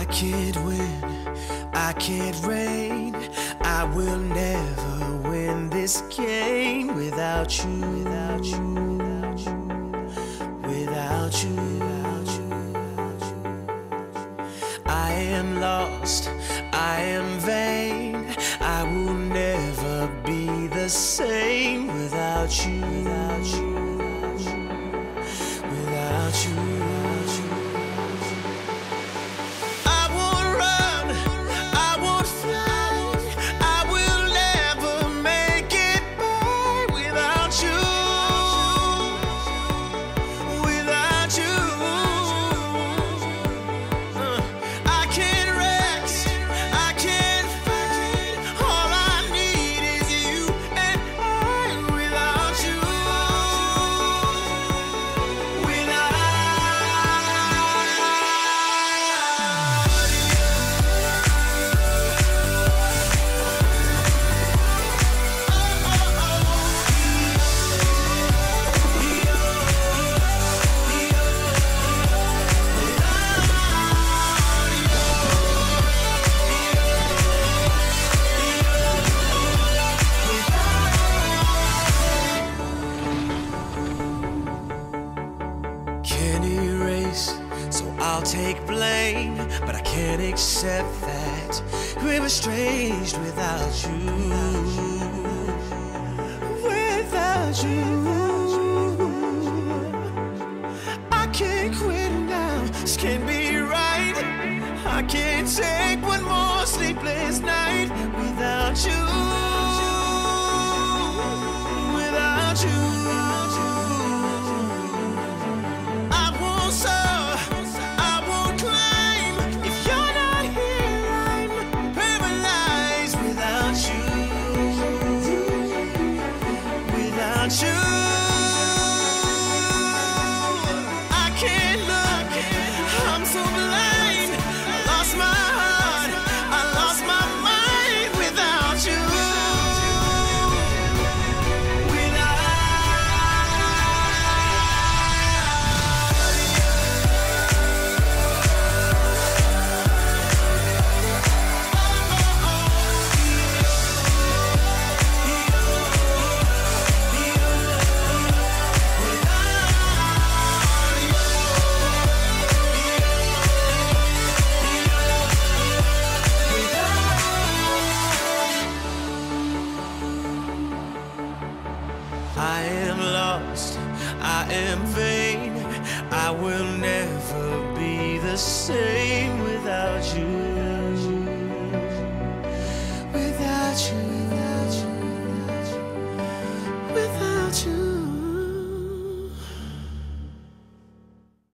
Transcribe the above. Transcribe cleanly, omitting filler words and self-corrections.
I can't win, I can't reign. I will never win this game without you, without you, without you, without you, without you. I am lost, I am vain. I will never be the same without you, without you, without you, without you. I won't run, I won't fly. I will never make it by without you, without you. I can't rest, I can't fight. All I need is you and I without you, without you. Can't erase, so I'll take blame, but I can't accept that we're estranged without you, without you. I can't quit now, this can't be right. I can't take one more sleepless night without you, without you. I won't soar, I won't climb. If you're not here, I'm paralyzed without you, without you. I can't look, I'm so blind. I lost my heart, I lost my mind without you, I am lost, I am vain. I will never be the same without you.